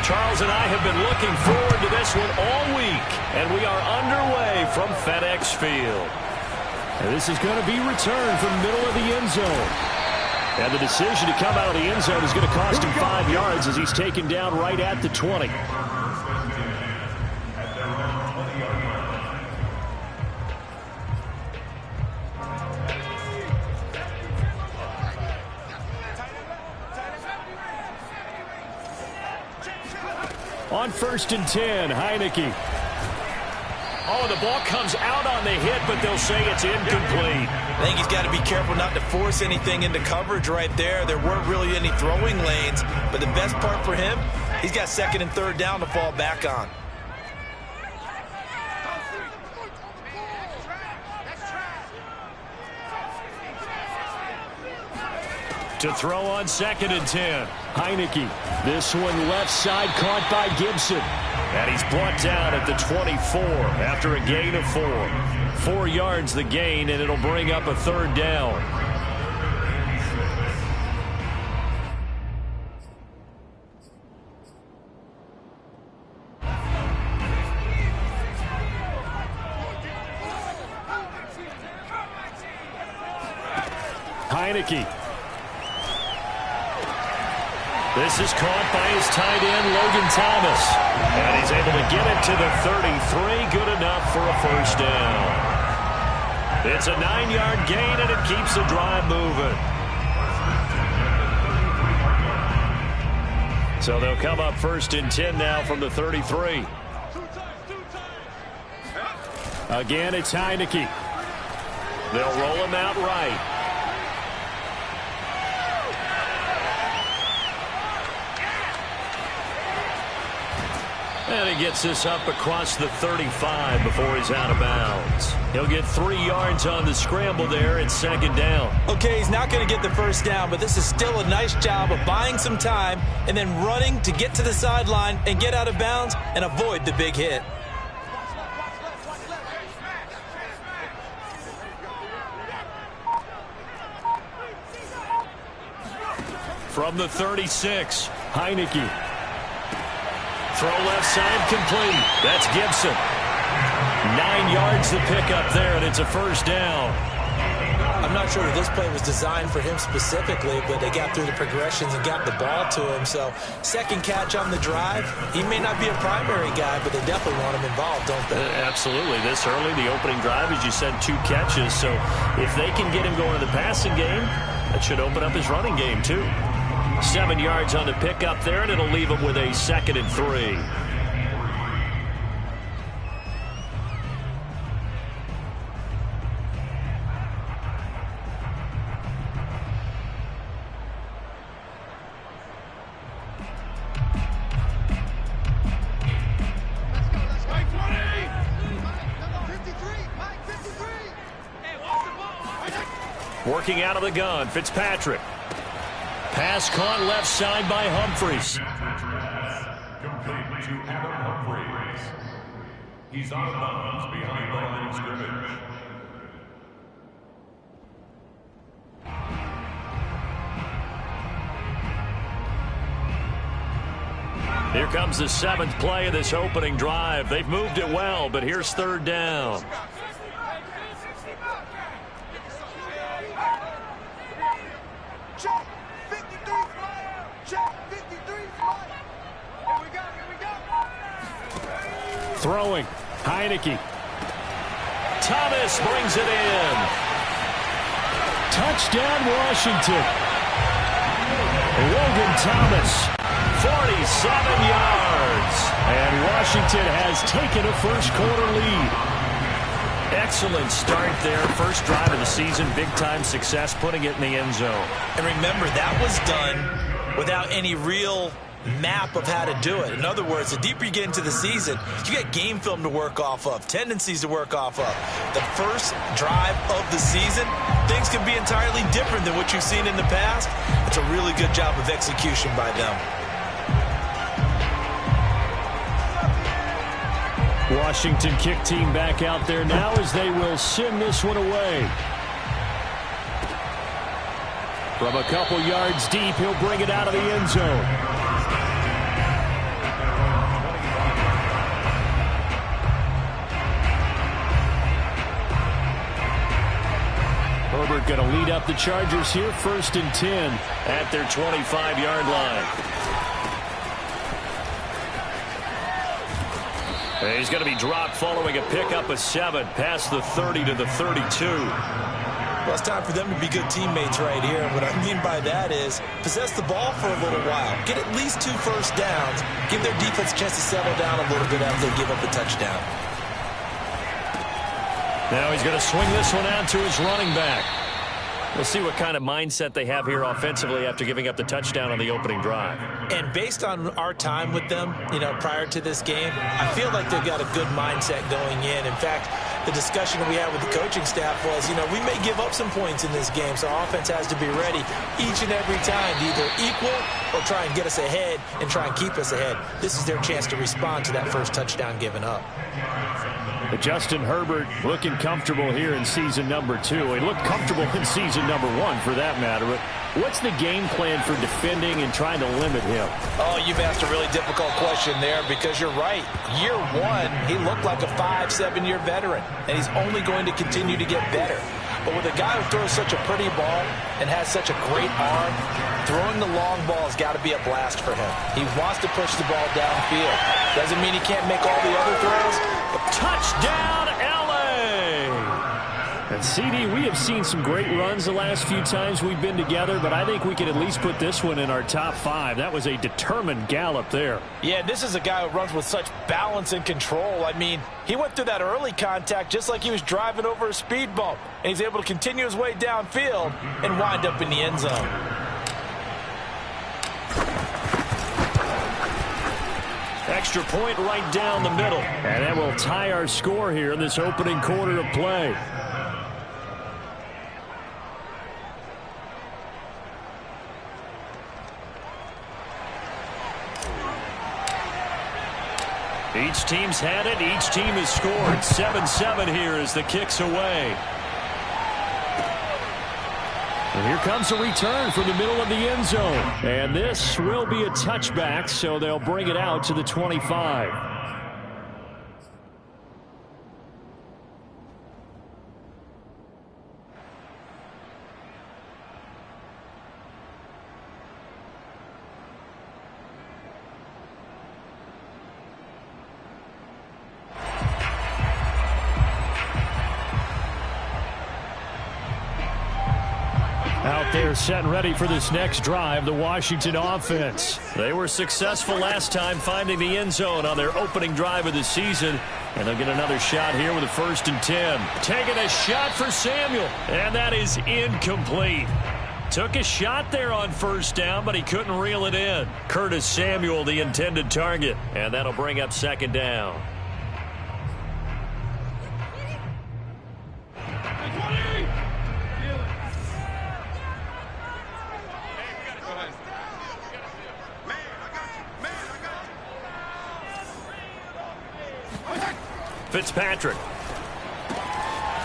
Charles and I have been looking forward to this one all week, and we are underway from FedEx Field. And this is going to be returned from the middle of the end zone. And the decision to come out of the end zone is going to cost him 5 yards as he's taken down right at the 20. On 1st and 10, Heineke. Oh, the ball comes out on the hit, but they'll say it's incomplete. I think he's got to be careful not to force anything into coverage right there. There weren't really any throwing lanes, but the best part for him, he's got 2nd and 3rd down to fall back on. To throw on 2nd and 10. Heineke. This one left side caught by Gibson. And he's brought down at the 24 after a gain of 4. 4 yards the gain, and it'll bring up a 3rd down. Heineke. This is caught by his tight end, Logan Thomas. And he's able to get it to the 33. Good enough for a 1st down. It's a 9-yard gain, and it keeps the drive moving. So they'll come up 1st and 10 now from the 33. Again, it's Heineke. They'll roll him out right. And he gets this up across the 35 before he's out of bounds. He'll get 3 yards on the scramble there. It's 2nd down. Okay, he's not going to get the 1st down, but this is still a nice job of buying some time and then running to get to the sideline and get out of bounds and avoid the big hit. From the 36, Heineke. Throw left side complete. That's Gibson. 9 yards to pick up there, and it's a 1st down. I'm not sure that this play was designed for him specifically, but they got through the progressions and got the ball to him. So 2nd catch on the drive. He may not be a primary guy, but they definitely want him involved, don't they? Absolutely. This early, the opening drive, as you said, 2 catches. So if they can get him going in the passing game, that should open up his running game too. 7 yards on the pickup there, and it'll leave him with a 2nd and 3. Working out of the gun, Fitzpatrick. Pass caught left side by Humphries. Complete to Adam Humphries. He's out of bounds behind the line of scrimmage. Here comes the 7th play of this opening drive. They've moved it well, but here's 3rd down. Throwing. Heineke. Thomas brings it in. Touchdown, Washington. Logan Thomas, 47 yards. And Washington has taken a 1st quarter lead. Excellent start there. 1st drive of the season. Big-time success putting it in the end zone. And remember, that was done without any real map of how to do it. In other words, the deeper you get into the season, you got game film to work off of, tendencies to work off of. The 1st drive of the season, things can be entirely different than what you've seen in the past. It's a really good job of execution by them. Washington kick team back out there now as they will send this one away. From a couple yards deep, he'll bring it out of the end zone. going to lead up the Chargers here, 1st and 10 at their 25-yard line. And he's going to be dropped following a pickup of 7 past the 30 to the 32. Well, it's time for them to be good teammates right here. And what I mean by that is possess the ball for a little while. Get at least 2 first downs. Give their defense a chance to settle down a little bit after they give up a touchdown. Now he's going to swing this one out to his running back. We'll see what kind of mindset they have here offensively after giving up the touchdown on the opening drive. And based on our time with them, prior to this game, I feel like they've got a good mindset going in. In fact, the discussion that we had with the coaching staff was, we may give up some points in this game, so our offense has to be ready each and every time to either equal or try and get us ahead and try and keep us ahead. This is their chance to respond to that first touchdown given up. Justin Herbert looking comfortable here in season number 2. He looked comfortable in season number 1 for that matter. But what's the game plan for defending and trying to limit him? Oh, you've asked a really difficult question there because you're right. Year 1, he looked like a 5-7-year veteran, and he's only going to continue to get better. But with a guy who throws such a pretty ball and has such a great arm, throwing the long ball has got to be a blast for him. He wants to push the ball downfield. Doesn't mean he can't make all the other throws. Touchdown, L.A. And CD, we have seen some great runs the last few times we've been together, but I think we can at least put this one in our top 5. That was a determined gallop there. Yeah, this is a guy who runs with such balance and control. I mean, he went through that early contact just like he was driving over a speed bump, and he's able to continue his way downfield and wind up in the end zone. Extra point right down the middle. And that will tie our score here in this opening quarter of play. Each team's had it. Each team has scored. 7-7 here as the kick's away. And here comes a return from the middle of the end zone. And this will be a touchback, so they'll bring it out to the 25. Out there set and ready for this next drive, the Washington offense. They were successful last time finding the end zone on their opening drive of the season. And they'll get another shot here with a 1st and 10. Taking a shot for Samuel. And that is incomplete. Took a shot there on 1st down, but he couldn't reel it in. Curtis Samuel, the intended target. And that'll bring up 2nd down. Fitzpatrick.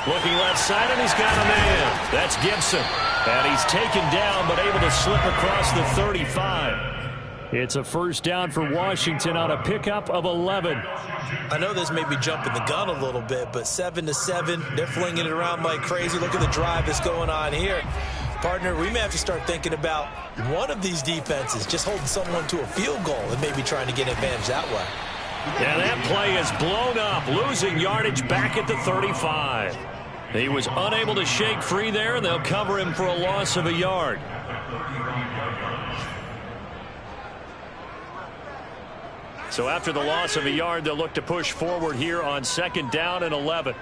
Looking left side, and he's got a man. That's Gibson. And he's taken down, but able to slip across the 35. It's a 1st down for Washington on a pickup of 11. I know this may be jumping the gun a little bit, but 7-7, they're flinging it around like crazy. Look at the drive that's going on here. Partner, we may have to start thinking about one of these defenses just holding someone to a field goal and maybe trying to get advantage that way. Yeah, that play is blown up, losing yardage back at the 35. He was unable to shake free there, and they'll cover him for a loss of a yard. So after the loss of a yard, they'll look to push forward here on 2nd down and 11.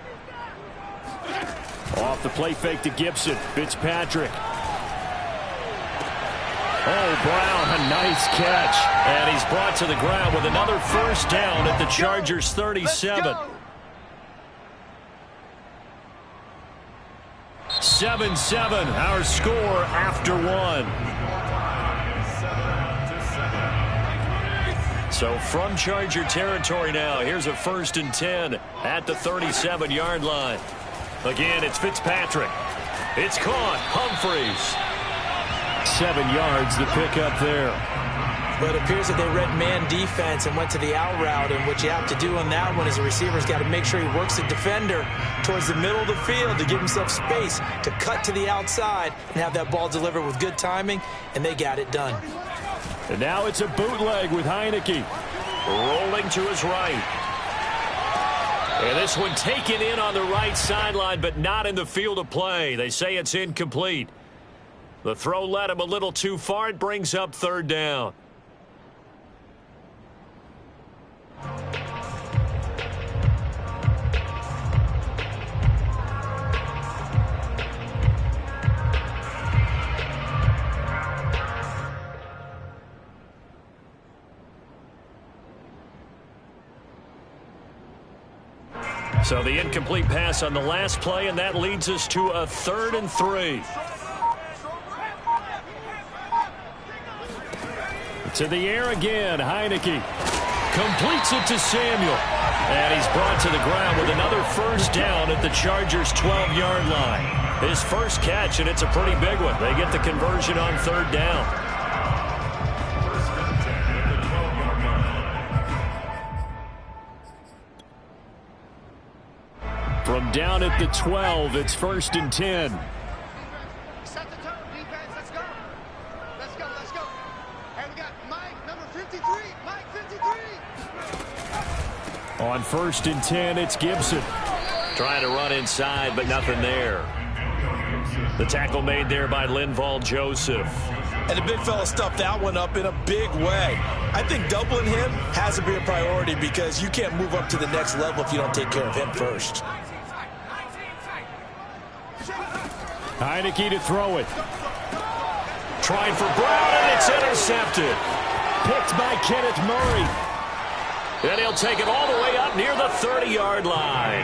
Off the play fake to Gibson. Fitzpatrick. Oh, Brown, a nice catch. And he's brought to the ground with another 1st down at the Chargers' 37. 7-7, our score after 1. So from Charger territory now, here's a 1st and 10 at the 37-yard line. Again, it's Fitzpatrick. It's caught. Humphreys. 7 yards to pick up there. But it appears that they read man defense and went to the out route. And what you have to do on that one is the receiver's got to make sure he works the defender towards the middle of the field to give himself space to cut to the outside and have that ball delivered with good timing, and they got it done. And now it's a bootleg with Heineke. Rolling to his right. And this one taken in on the right sideline, but not in the field of play. They say it's incomplete. The throw led him a little too far. It brings up third down. So the incomplete pass on the last play, and that leads us to a 3rd and 3. To the air again, Heineke completes it to Samuel. And he's brought to the ground with another first down at the Chargers' 12-yard line. His first catch, and it's a pretty big one. They get the conversion on 3rd down. From down at the 12, it's 1st and 10. Set the tone, defense. Let's go. Let's go. Let's go. And we got Mike, number 53. Mike, 53. On 1st and 10, it's Gibson. Trying to run inside, but nothing there. The tackle made there by Linval Joseph. And the big fella stuffed that one up in a big way. I think doubling him has to be a priority because you can't move up to the next level if you don't take care of him first. Heineke to throw it. Trying for Brown, and it's intercepted. Picked by Kenneth Murray. And he'll take it all the way up near the 30-yard line.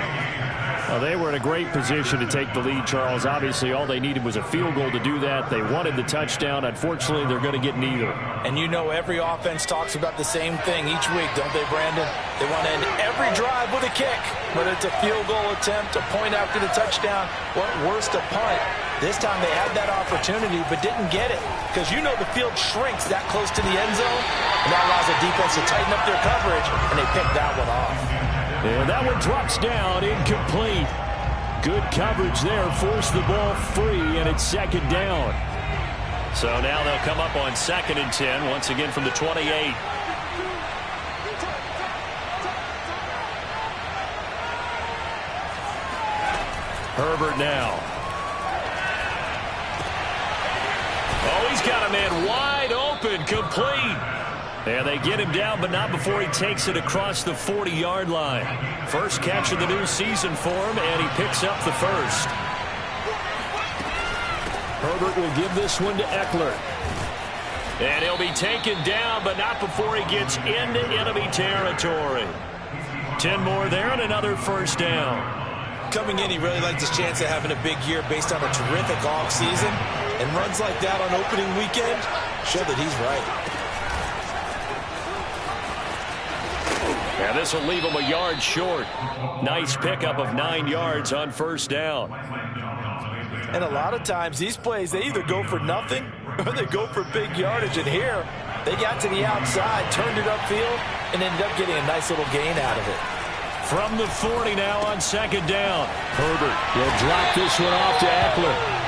Well, they were in a great position to take the lead, Charles. Obviously, all they needed was a field goal to do that. They wanted the touchdown. Unfortunately, they're going to get neither. And you know every offense talks about the same thing each week, don't they, Brandon? They want to end every drive with a kick. But it's a field goal attempt, a point after the touchdown. What worse, a punt. This time they had that opportunity but didn't get it because you know the field shrinks that close to the end zone, and that allows the defense to tighten up their coverage, and they picked that one off. And that one drops down, incomplete. Good coverage there, forced the ball free, and it's 2nd down. So now they'll come up on 2nd and 10, once again from the 28. Herbert now. Oh, he's got a man wide open, complete. And they get him down, but not before he takes it across the 40-yard line. First catch of the new season for him, and he picks up the first. Herbert will give this one to Eckler. And he'll be taken down, but not before he gets into enemy territory. 10 more there and another first down. Coming in, he really liked his chance of having a big year based on a terrific offseason. And runs like that on opening weekend show that he's right. And this will leave him a yard short. Nice pickup of 9 yards on first down. And a lot of times these plays, they either go for nothing or they go for big yardage. And here, they got to the outside, turned it upfield, and ended up getting a nice little gain out of it. From the 40 now on 2nd down. Herbert will drop this one off to Eckler.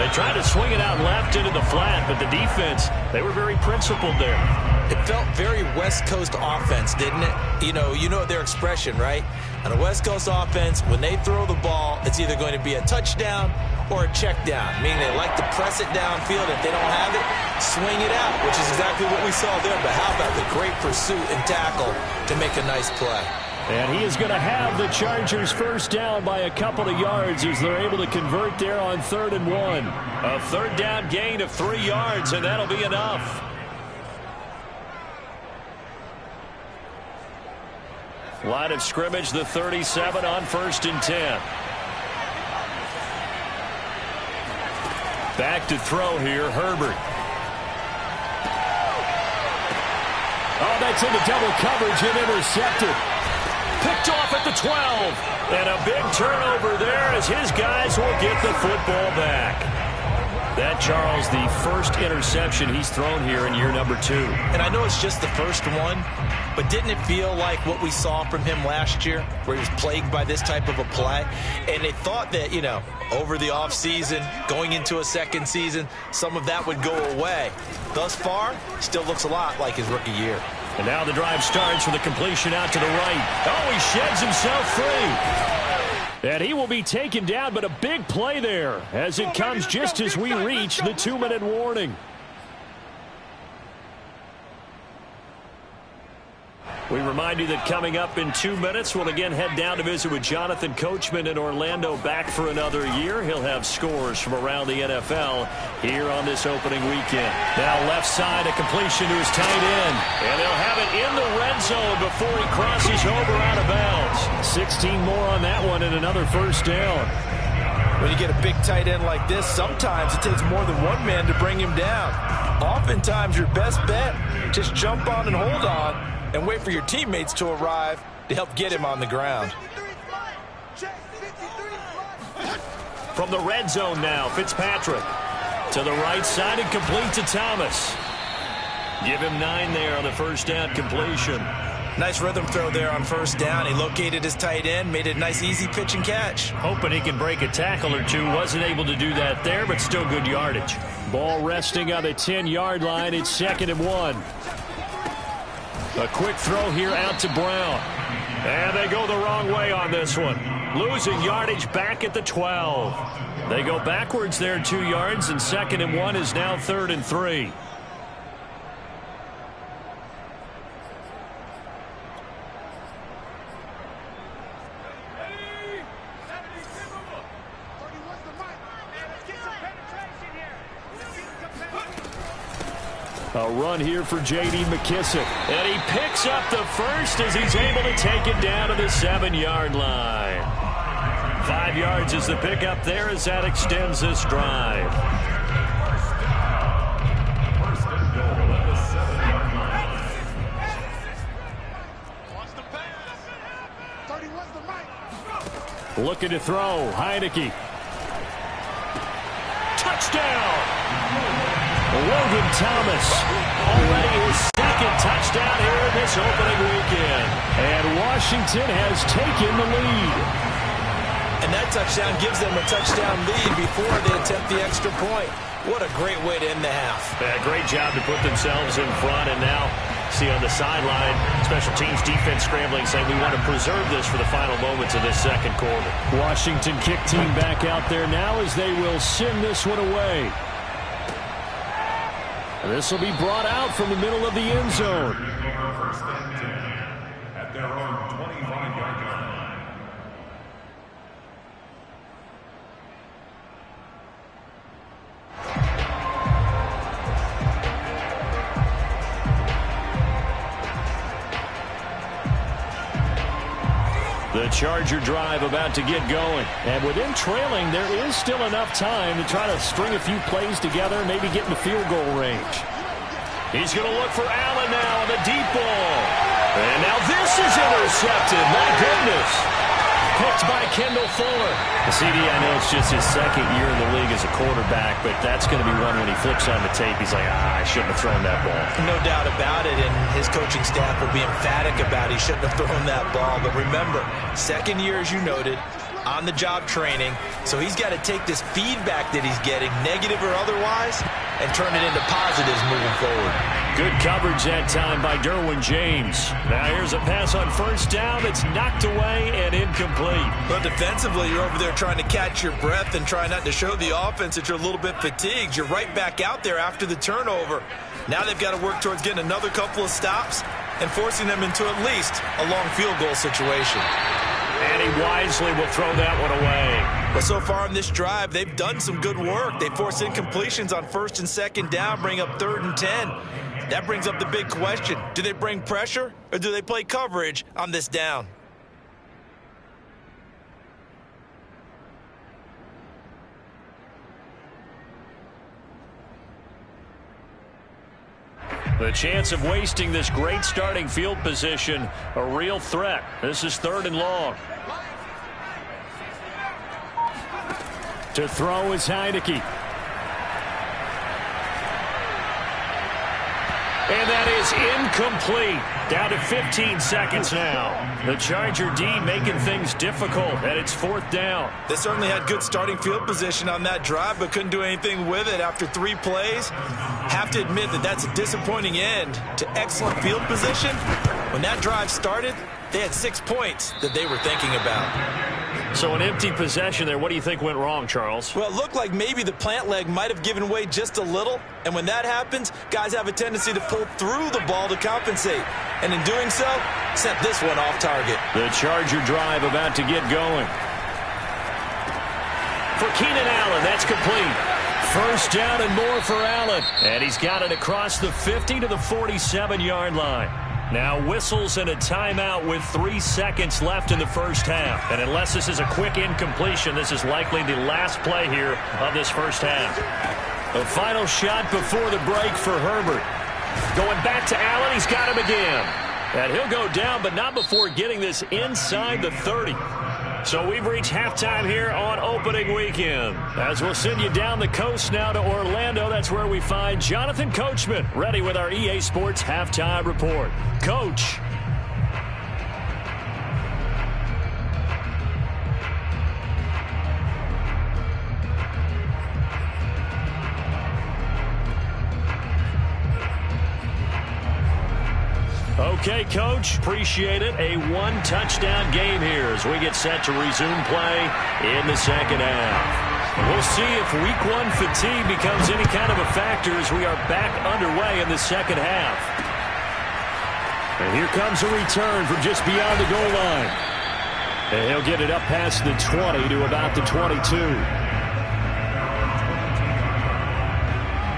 They tried to swing it out left into the flat, but the defense, they were very principled there. It felt very West Coast offense, didn't it? You know their expression, right? On a West Coast offense, when they throw the ball, it's either going to be a touchdown or a check down, meaning they like to press it downfield. If they don't have it, swing it out, which is exactly what we saw there. But how about the great pursuit and tackle to make a nice play? And he is going to have the Chargers first down by a couple of yards as they're able to convert there on 3rd and 1. A 3rd down gain of 3 yards, and that'll be enough. Line of scrimmage, the 37 on 1st and 10. Back to throw here, Herbert. Oh, that's into double coverage and intercepted. Picked off at the 12. And a big turnover there as his guys will get the football back. That, Charles, the first interception he's thrown here in year number 2. And I know it's just the first one, but didn't it feel like what we saw from him last year, where he was plagued by this type of a play? And they thought that, over the offseason, going into a second season, some of that would go away. Thus far, still looks a lot like his rookie year. And now the drive starts with a completion out to the right. Oh, he sheds himself free. And he will be taken down, but a big play there as it comes just as we reach the 2-minute warning. We remind you that coming up in 2 minutes, we'll again head down to visit with Jonathan Coachman in Orlando, back for another year. He'll have scores from around the NFL here on this opening weekend. Now left side, a completion to his tight end. And they'll have it in the red zone before he crosses over out of bounds. 16 more on that one and another first down. When you get a big tight end like this, sometimes it takes more than one man to bring him down. Oftentimes your best bet, just jump on and hold on and wait for your teammates to arrive to help get him on the ground. From the red zone now, Fitzpatrick to the right side and complete to Thomas. Give him 9 there on the first down completion. Nice rhythm throw there on first down. He located his tight end, made it a nice easy pitch and catch. Hoping he can break a tackle or two. Wasn't able to do that there, but still good yardage. Ball resting on the 10-yard line. It's 2nd and 1. A quick throw here out to Brown. And they go the wrong way on this one. Losing yardage back at the 12. They go backwards there 2 yards, and 2nd and 1 is now 3rd and 3. A run here for J.D. McKissick. And he picks up the first as he's able to take it down to the 7-yard line. 5 yards is the pickup there as that extends this drive. Looking to throw. Heineke. Touchdown! Logan Thomas, already his 2nd touchdown here in this opening weekend. And Washington has taken the lead. And that touchdown gives them a touchdown lead before they attempt the extra point. What a great way to end the half. Yeah, great job to put themselves in front. And now, see on the sideline, special teams defense scrambling, saying we want to preserve this for the final moments of this second quarter. Washington kick team back out there now as they will send this one away. This will be brought out from the middle of the end zone. First and 10 at their own 25-yard line. The Charger drive about to get going. And with them trailing, there is still enough time to try to string a few plays together and maybe get in the field goal range. He's going to look for Allen now on the deep ball. And now this is intercepted. My goodness. Picked by Kendall Fuller. The CD, I know it's just his 2nd year in the league as a quarterback, but that's going to be one when he flips on the tape. He's like, I shouldn't have thrown that ball. No doubt about it, and his coaching staff will be emphatic about he shouldn't have thrown that ball. But remember, 2nd year, as you noted, on-the-job training, so he's got to take this feedback that he's getting, negative or otherwise, and turn it into positives moving forward. Good coverage that time by Derwin James. Now here's a pass on first down that's knocked away and incomplete. But defensively, you're over there trying to catch your breath and try not to show the offense that you're a little bit fatigued. You're right back out there after the turnover. Now they've got to work towards getting another couple of stops and forcing them into at least a long field goal situation. And he wisely will throw that one away. But so far in this drive, they've done some good work. They force incompletions on 1st and 2nd down, bring up 3rd and 10. That brings up the big question. Do they bring pressure or do they play coverage on this down? The chance of wasting this great starting field position, a real threat. This is 3rd and long. To throw is Heineke. is incomplete. Down to 15 seconds now. The Charger D making things difficult, and it's 4th down. They certainly had good starting field position on that drive, but couldn't do anything with it after 3 plays. Have to admit that that's a disappointing end to excellent field position. When that drive started, they had 6 points that they were thinking about. So an empty possession there. What do you think went wrong, Charles? Well, it looked like maybe the plant leg might have given way just a little. And when that happens, guys have a tendency to pull through the ball to compensate. And in doing so, sent this one off target. The Charger drive about to get going. For Keenan Allen, that's complete. 1st down and more for Allen. And he's got it across the 50 to the 47-yard line. Now whistles and a timeout with 3 seconds left in the 1st half. And unless this is a quick incompletion, this is likely the last play here of this 1st half. The final shot before the break for Herbert. Going back to Allen, he's got him again. And he'll go down, but not before getting this inside the 30. So we've reached halftime here on opening weekend. As we'll send you down the coast now to Orlando, that's where we find Jonathan Coachman, ready with our EA Sports Halftime Report. Coach. Okay, Coach, appreciate it. A 1-touchdown game here as we get set to resume play in the 2nd half. We'll see if Week 1 fatigue becomes any kind of a factor as we are back underway in the 2nd half. And here comes a return from just beyond the goal line. And he'll get it up past the 20 to about the 22.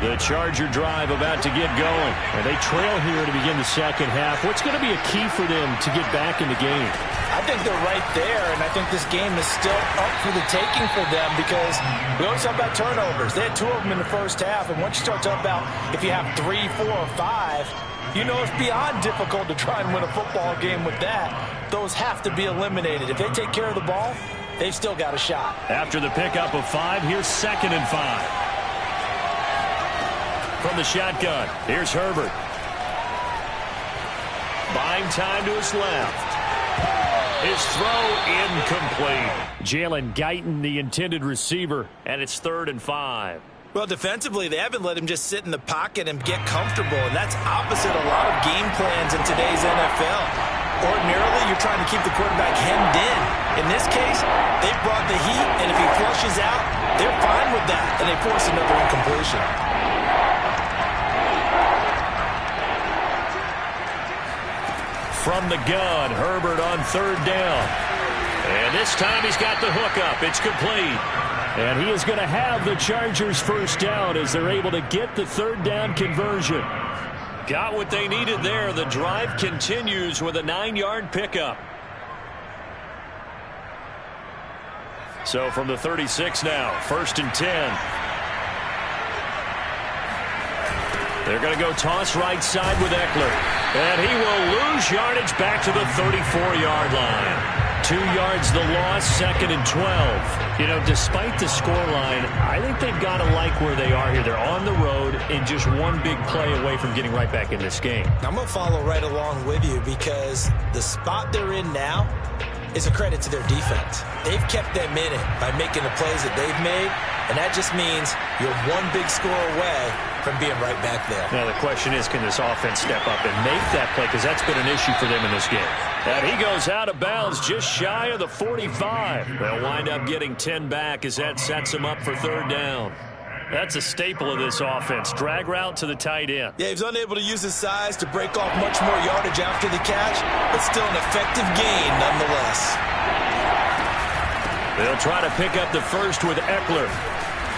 The Charger drive about to get going. And they trail here to begin the 2nd half. What's going to be a key for them to get back in the game? I think they're right there, and I think this game is still up for the taking for them because we always talk about turnovers. They had 2 of them in the 1st half, and once you start talking about if you have 3, 4, or 5, you know it's beyond difficult to try and win a football game with that. Those have to be eliminated. If they take care of the ball, they've still got a shot. After the pickup of 5, here's 2nd and 5. From the shotgun, here's Herbert. Buying time to his left. His throw incomplete. Jalen Guyton, the intended receiver, and it's 3rd and 5. Well, defensively, they haven't let him just sit in the pocket and get comfortable, and that's opposite a lot of game plans in today's NFL. Ordinarily, you're trying to keep the quarterback hemmed in. In this case, they brought the heat, and if he flushes out, they're fine with that, and they force another incompletion. From the gun, Herbert on 3rd down. And this time he's got the hookup. It's complete. And he is going to have the Chargers' 1st down as they're able to get the 3rd down conversion. Got what they needed there. The drive continues with a 9-yard pickup. So from the 36 now, 1st and 10. They're going to go toss right side with Eckler. And he will lose yardage back to the 34-yard line. 2 yards the loss, 2nd and 12. You know, despite the scoreline, I think they've got to like where they are here. They're on the road and just one big play away from getting right back in this game. I'm going to follow right along with you because the spot they're in now is a credit to their defense. They've kept them in it by making the plays that they've made, and that just means you're one big score away from being right back there. Now the question is, can this offense step up and make that play? Because that's been an issue for them in this game. And he goes out of bounds just shy of the 45. They'll wind up getting 10 back as that sets them up for 3rd down. That's a staple of this offense. Drag route to the tight end. Yeah, he's unable to use his size to break off much more yardage after the catch, but still an effective gain nonetheless. They'll try to pick up the 1st with Eckler.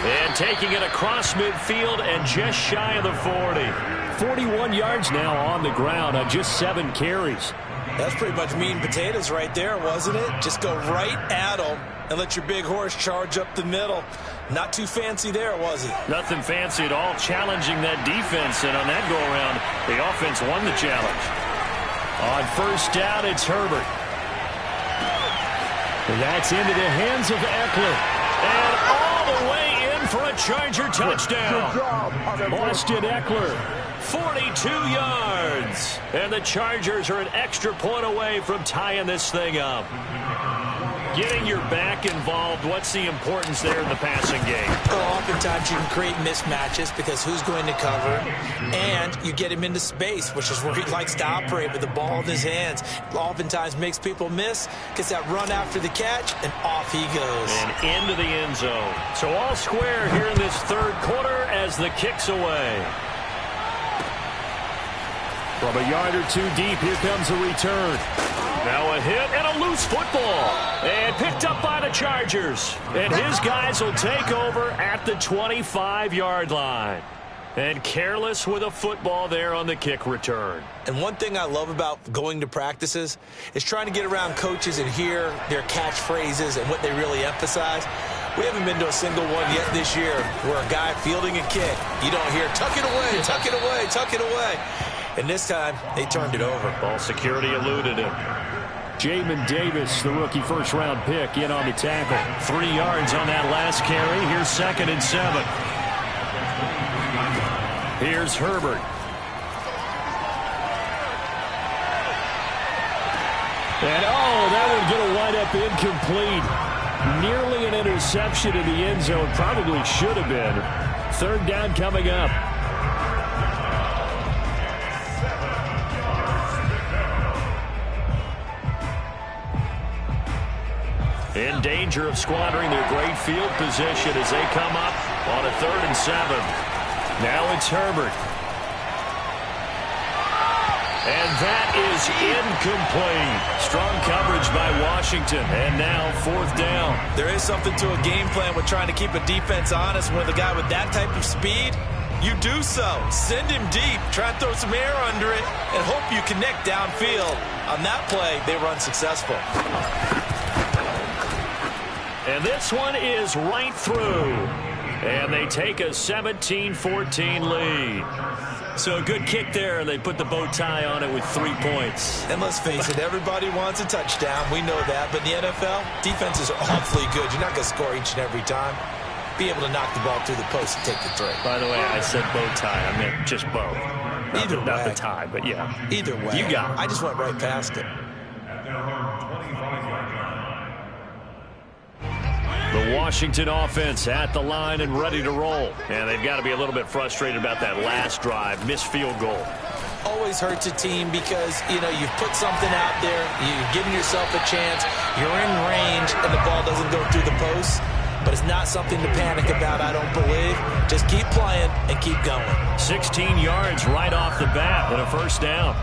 And taking it across midfield and just shy of the 40. 41 yards now on the ground on just 7 carries. That's pretty much meat and potatoes right there, wasn't it? Just go right at him and let your big horse charge up the middle. Not too fancy there, was it? Nothing fancy at all, challenging that defense. And on that go-around, the offense won the challenge. On 1st down, it's Herbert. And that's into the hands of Eckler. And all the way in for a Charger touchdown. Austin Eckler 42 yards. And the Chargers are an extra point away from tying this thing up. Getting your back involved, what's the importance there in the passing game? Well, oftentimes you can create mismatches because who's going to cover, and you get him into space, which is where he likes to operate with the ball in his hands. Oftentimes makes people miss, gets that run after the catch, and off he goes. And into the end zone. So all square here in this third quarter as the kick's away. From a yard or two deep, here comes a return. Now a hit and a loose football. And picked up by the Chargers. And his guys will take over at the 25-yard line. And careless with a football there on the kick return. And one thing I love about going to practices is trying to get around coaches and hear their catchphrases and what they really emphasize. We haven't been to a single one yet this year where a guy fielding a kick, you don't hear, tuck it away, tuck it away, tuck it away. And this time, they turned it over. Ball security eluded him. Jamin Davis, the rookie first-round pick, in on the tackle. 3 yards on that last carry. Here's 2nd and 7. Here's Herbert. And, that one's going to wind up incomplete. Nearly an interception in the end zone. Probably should have been. 3rd down coming up. In danger of squandering their great field position as they come up on a 3rd and 7. Now it's Herbert. And that is incomplete. Strong coverage by Washington. And now 4th down. There is something to a game plan with trying to keep a defense honest. With a guy with that type of speed, you do so. Send him deep. Try and throw some air under it and hope you connect downfield. On that play, they were unsuccessful. And this one is right through. And they take a 17-14 lead. So a good kick there. They put the bow tie on it with 3 points. And let's face it, everybody wants a touchdown. We know that. But in the NFL, defenses are awfully good. You're not going to score each and every time. Be able to knock the ball through the post and take the three. By the way, I said bow tie. I meant just bow. Either way. Not the tie, but yeah. Either way. You got it. I just went right past it. The Washington offense at the line and ready to roll. And they've got to be a little bit frustrated about that last drive. Missed field goal. Always hurts a team because, you've put something out there. You've given yourself a chance. You're in range, and the ball doesn't go through the post. But it's not something to panic about, I don't believe. Just keep playing and keep going. 16 yards right off the bat and a 1st down.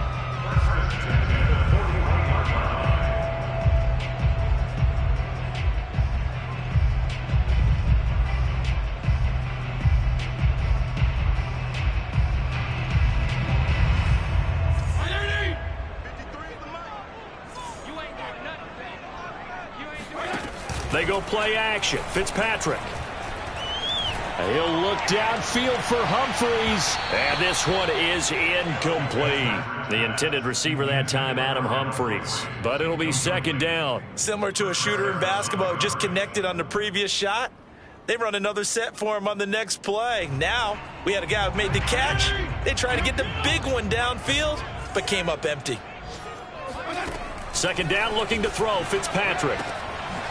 They go play action. Fitzpatrick. He'll look downfield for Humphreys. And this one is incomplete. The intended receiver that time, Adam Humphreys. But it'll be 2nd down. Similar to a shooter in basketball, just connected on the previous shot. They run another set for him on the next play. Now, we had a guy who made the catch. They tried to get the big one downfield, but came up empty. 2nd down, looking to throw. Fitzpatrick.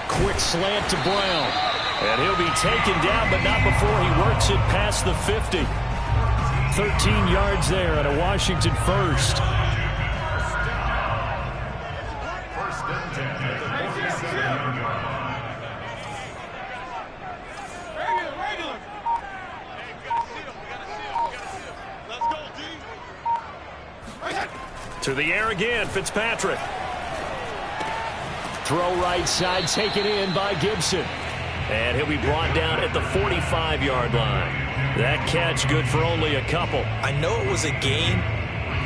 Quick slant to Brown. And he'll be taken down, but not before he works it past the 50. 13 yards there and a Washington first. To the air again, Fitzpatrick. Throw right side, taken in by Gibson. And he'll be brought down at the 45-yard line. That catch good for only a couple. I know it was a gain,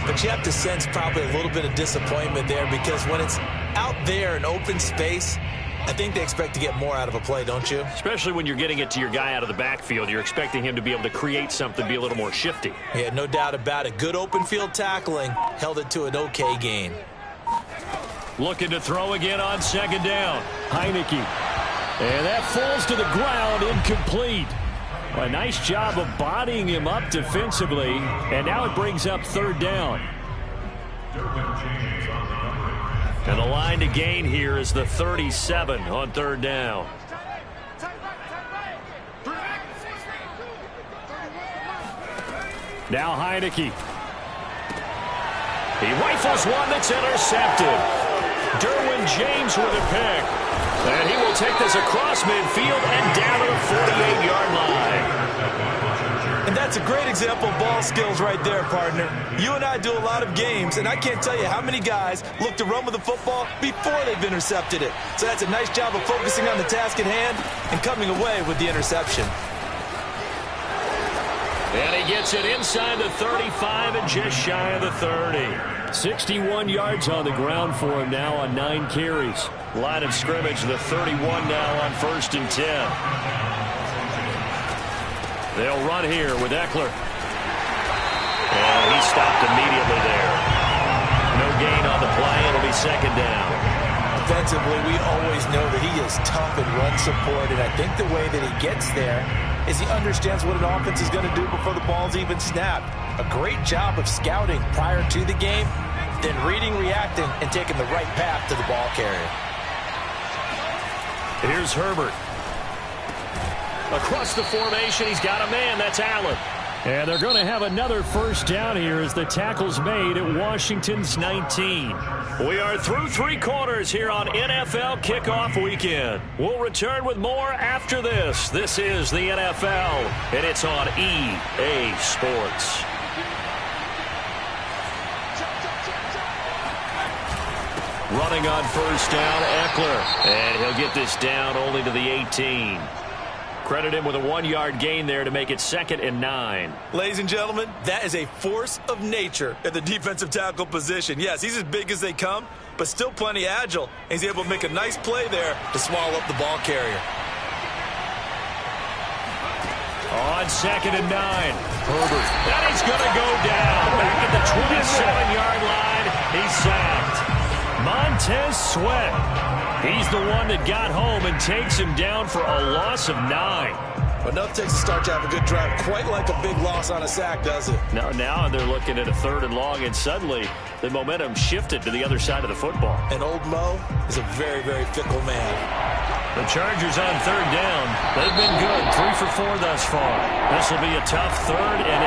but you have to sense probably a little bit of disappointment there because when it's out there in open space, I think they expect to get more out of a play, don't you? Especially when you're getting it to your guy out of the backfield. You're expecting him to be able to create something, be a little more shifty. Yeah, no doubt about it. Good open field tackling held it to an okay gain. Looking to throw again on 2nd down. Heineke. And that falls to the ground, incomplete. A nice job of bodying him up defensively, and now it brings up third down. And the line to gain here is the 37 on third down. Now Heineke. He rifles one that's intercepted. Derwin James with a pick. And he will take this across midfield and down to the 48-yard line. And that's a great example of ball skills right there, partner. You and I do a lot of games, and I can't tell you how many guys look to run with the football before they've intercepted it. So that's a nice job of focusing on the task at hand and coming away with the interception. And he gets it inside the 35 and just shy of the 30. 61 yards on the ground for him now on 9 carries. Line of scrimmage, the 31 now on 1st and 10. They'll run here with Eckler. And he stopped immediately there. No gain on the play. It'll be second down. Defensively, we always know that he is tough in run support, and I think the way that he gets there is he understands what an offense is going to do before the ball's even snapped. A great job of scouting prior to the game, then reading, reacting, and taking the right path to the ball carrier. Here's Herbert. Across the formation, he's got a man. That's Allen. And they're going to have another first down here as the tackle's made at Washington's 19. We are through 3 quarters here on NFL Kickoff Weekend. We'll return with more after this. This is the NFL, and it's on EA Sports. Running on first down, Eckler. And he'll get this down only to the 18. Credit him with a 1-yard gain there to make it 2nd and 9. Ladies and gentlemen, that is a force of nature at the defensive tackle position. Yes, he's as big as they come, but still plenty agile. He's able to make a nice play there to swallow up the ball carrier. On 2nd and 9, Herbert. And he's going to go down. Back at the 27-yard line. He's sacked. Montez Sweat. He's the one that got home and takes him down for a loss of 9. Enough takes a start to have a good drive. Quite like a big loss on a sack, does it? Now they're looking at a 3rd and long, and suddenly the momentum shifted to the other side of the football. And old Mo is a very, very fickle man. The Chargers on 3rd down. They've been good, 3 for 4 thus far. This will be a tough 3rd and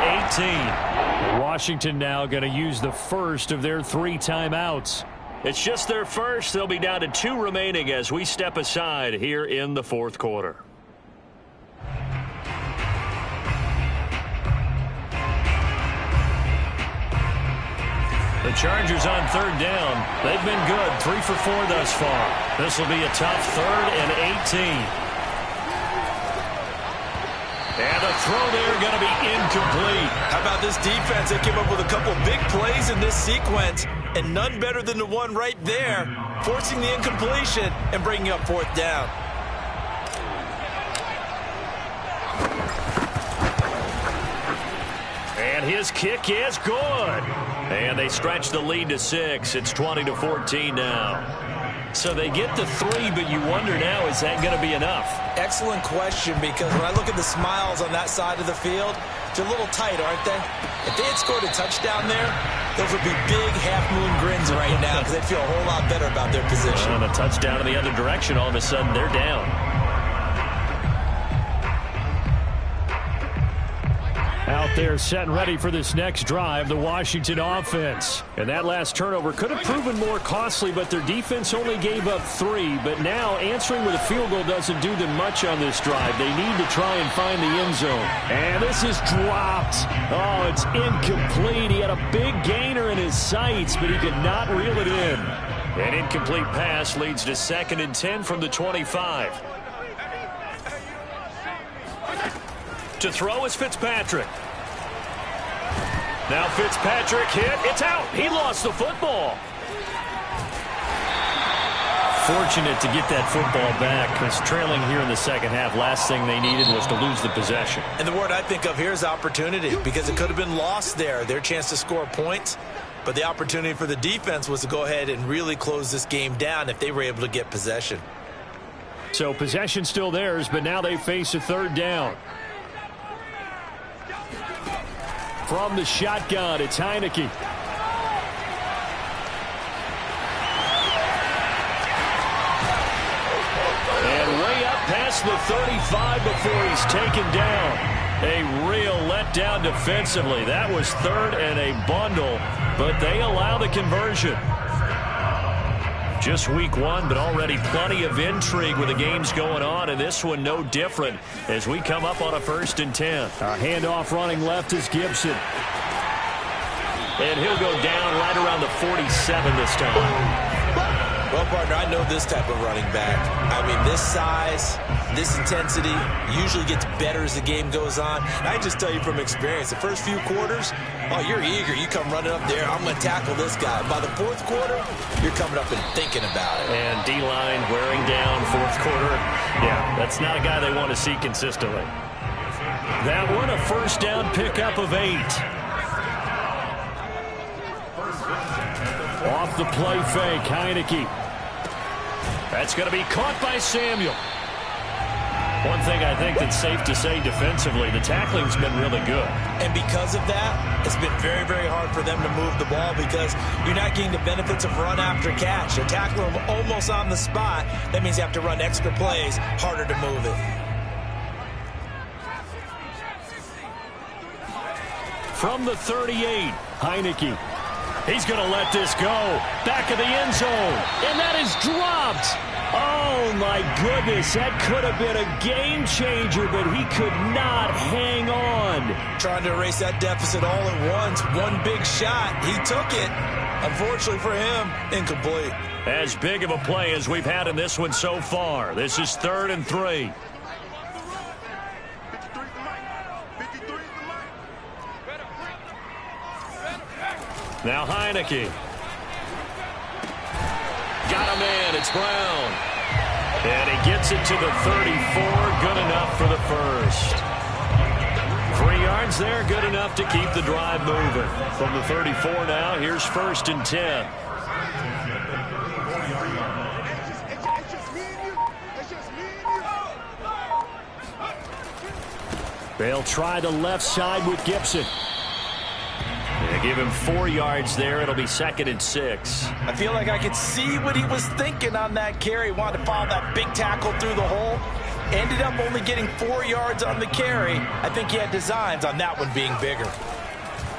18. Washington now going to use the first of their 3 timeouts. It's just their first. They'll be down to 2 remaining as we step aside here in the 4th quarter. The Chargers on 3rd down. They've been good, 3 for 4 thus far. This will be a tough 3rd and 18. And the throw there going to be incomplete. How about this defense? They came up with a couple of big plays in this sequence, and none better than the one right there, forcing the incompletion and bringing up 4th down. And his kick is good. And they stretch the lead to 6. It's 20-14 now. So they get the 3, but you wonder now, is that going to be enough? Excellent question, because when I look at the smiles on that side of the field, they're a little tight, aren't they? If they had scored a touchdown there, those would be big half-moon grins right now because they feel a whole lot better about their position. And a touchdown in the other direction, all of a sudden they're down. Out there set and ready for this next drive, the Washington offense. And that last turnover could have proven more costly, but their defense only gave up 3. But now answering with a field goal doesn't do them much on this drive. They need to try and find the end zone. And this is dropped. Oh, it's incomplete. He had a big gainer in his sights, but he could not reel it in. An incomplete pass leads to 2nd and 10 from the 25. To throw is Fitzpatrick. Now Fitzpatrick hit. It's out. He lost the football. Fortunate to get that football back, because trailing here in the second half, last thing they needed was to lose the possession. And the word I think of here is opportunity, because it could have been lost there. Their chance to score points, but the opportunity for the defense was to go ahead and really close this game down if they were able to get possession. So possession still theirs, but now they face a 3rd down. From the shotgun, it's Heineke. And way up past the 35 before he's taken down. A real letdown defensively. That was third and a bundle, but they allow the conversion. Just week one, but already plenty of intrigue with the games going on, and this one no different as we come up on a 1st and 10. A handoff running left is Gibson. And he'll go down right around the 47 this time. Well, partner, I know this type of running back. I mean, this size, this intensity usually gets better as the game goes on. And I just tell you from experience, the first few quarters, oh, you're eager. You come running up there, I'm going to tackle this guy. By the 4th quarter, you're coming up and thinking about it. And D-line wearing down 4th quarter. Yeah, that's not a guy they want to see consistently. That one, a 1st down pickup of 8. Off the play fake, Heineke. That's going to be caught by Samuel. One thing I think that's safe to say defensively, the tackling's been really good. And because of that, it's been very, very hard for them to move the ball because you're not getting the benefits of run after catch. You're tackling them almost on the spot. That means you have to run extra plays, harder to move it. From the 38, Heineke. He's going to let this go. Back of the end zone. And that is dropped. Oh, my goodness. That could have been a game changer, but he could not hang on. Trying to erase that deficit all at once. One big shot. He took it. Unfortunately for him, incomplete. As big of a play as we've had in this one so far. This is 3rd and 3. Now Heineke. Got a man. It's Brown. And he gets it to the 34. Good enough for the first. 3 yards there. Good enough to keep the drive moving. From the 34 now, here's 1st and 10. They'll try the left side with Gibson. They give him 4 yards there. It'll be 2nd and 6. I feel like I could see what he was thinking on that carry. Wanted to follow that big tackle through the hole. Ended up only getting 4 yards on the carry. I think he had designs on that one being bigger.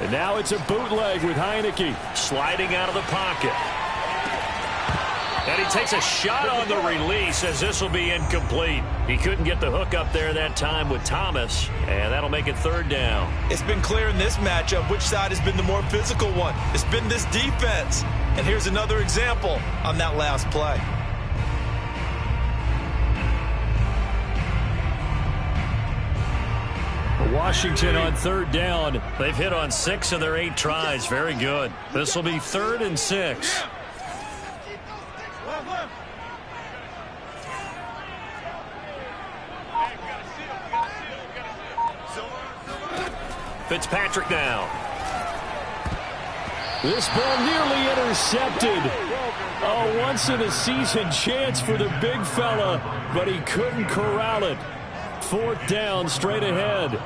And now it's a bootleg with Heineke sliding out of the pocket. And he takes a shot on the release as this will be incomplete. He couldn't get the hook up there that time with Thomas, and that'll make it 3rd down. It's been clear in this matchup which side has been the more physical one. It's been this defense. And here's another example on that last play. Washington on 3rd down. They've hit on 6 of their 8 tries. Very good. This will be 3rd and 6. Fitzpatrick now. This ball nearly intercepted. A once-in-a-season chance for the big fella, but he couldn't corral it. 4th down, straight ahead.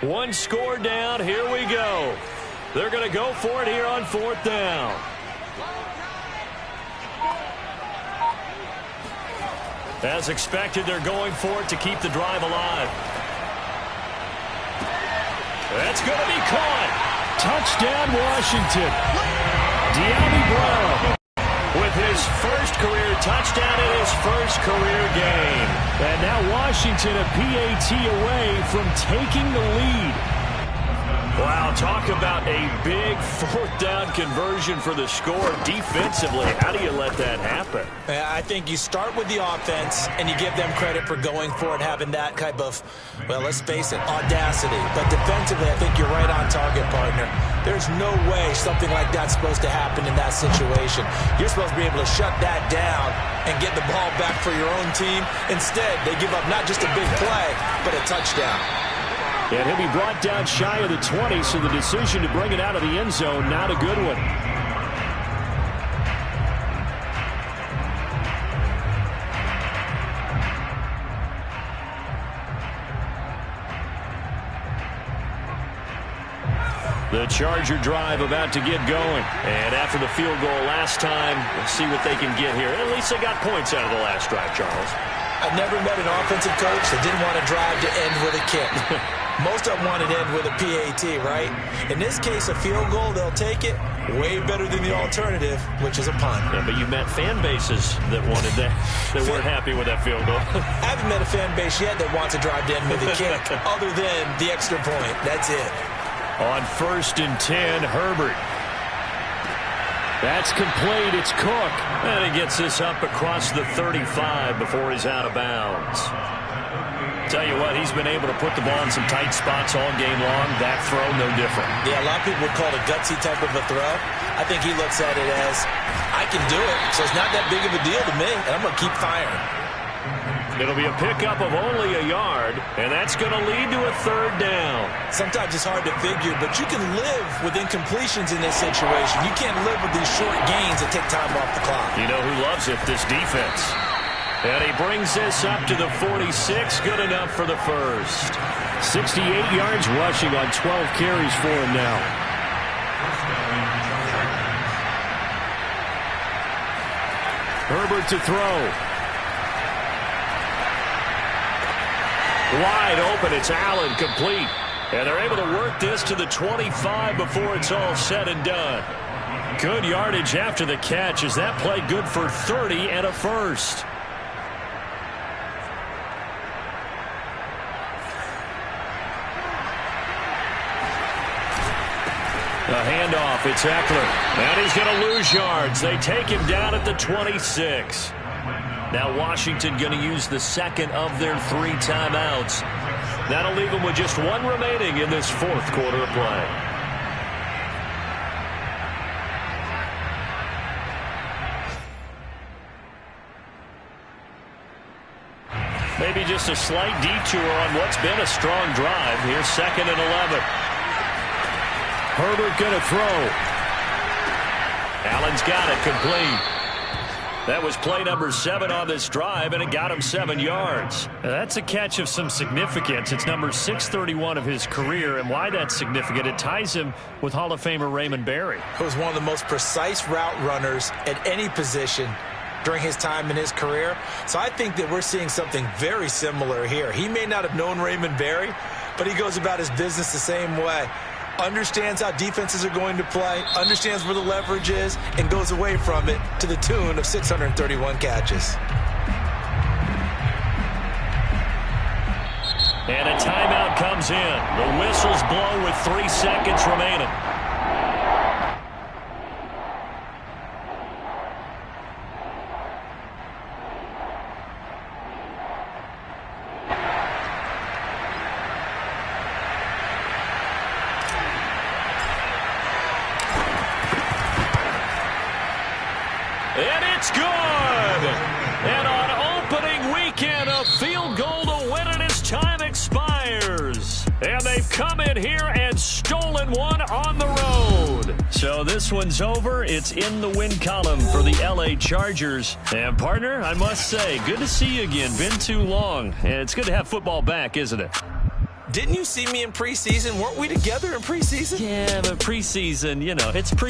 One score down. Here we go. They're going to go for it here on 4th down. As expected, they're going for it to keep the drive alive. That's going to be caught. Touchdown, Washington. De'Ami Brown with his first career touchdown in his first career game. And now Washington a PAT away from taking the lead. Wow, talk about a big 4th down conversion for the score defensively. How do you let that happen? I think you start with the offense and you give them credit for going for it, having that type of, well, let's face it, audacity. But defensively, I think you're right on target, partner. There's no way something like that's supposed to happen in that situation. You're supposed to be able to shut that down and get the ball back for your own team. Instead, they give up not just a big play, but a touchdown. And he'll be brought down shy of the 20, so the decision to bring it out of the end zone, not a good one. The Charger drive about to get going. And after the field goal last time, we'll see what they can get here. At least they got points out of the last drive, Charles. I've never met an offensive coach that didn't want to drive to end with a kick. Most of them want to end with a PAT, right? In this case, a field goal, they'll take it. Way better than the alternative, which is a punt. Yeah, but you met fan bases that wanted that, that weren't happy with that field goal. I haven't met a fan base yet that wants to drive to end with a kick, other than the extra point. That's it. On 1st and 10, Herbert. That's complete. It's Cook. And he gets this up across the 35 before he's out of bounds. Tell you what, he's been able to put the ball in some tight spots all game long. That throw, no different. Yeah, a lot of people would call it a gutsy type of a throw. I think he looks at it as, I can do it, so it's not that big of a deal to me, and I'm going to keep firing. It'll be a pickup of only a yard, and that's going to lead to a 3rd down. Sometimes it's hard to figure, but you can live with incompletions in this situation. You can't live with these short gains that take time off the clock. You know who loves it? This defense. And he brings this up to the 46. Good enough for the first. 68 yards rushing on 12 carries for him now. Herbert to throw. Wide open. It's Allen, complete. And they're able to work this to the 25 before it's all said and done. Good yardage after the catch. Is that play good for 30 and a first? The handoff. It's Eckler. And he's going to lose yards. They take him down at the 26. Now Washington going to use the second of their 3 timeouts. That'll leave them with just 1 remaining in this 4th quarter of play. Maybe just a slight detour on what's been a strong drive. Here's 2nd and 11. Herbert going to throw. Allen's got it, complete. That was play number 7 on this drive, and it got him 7 yards. Now, that's a catch of some significance. It's number 631 of his career, and why that's significant, it ties him with Hall of Famer Raymond Berry. He was one of the most precise route runners at any position during his time in his career. So I think that we're seeing something very similar here. He may not have known Raymond Berry, but he goes about his business the same way. Understands how defenses are going to play, understands where the leverage is, and goes away from it to the tune of 631 catches. And a timeout comes in. The whistle's blown with 3 seconds remaining. And it's good! And on opening weekend, a field goal to win it as time expires. And they've come in here and stolen one on the road. So this one's over. It's in the win column for the LA Chargers. And partner, I must say, good to see you again. Been too long. And it's good to have football back, isn't it? Didn't you see me in preseason? Weren't we together in preseason? Yeah, but preseason, you know, it's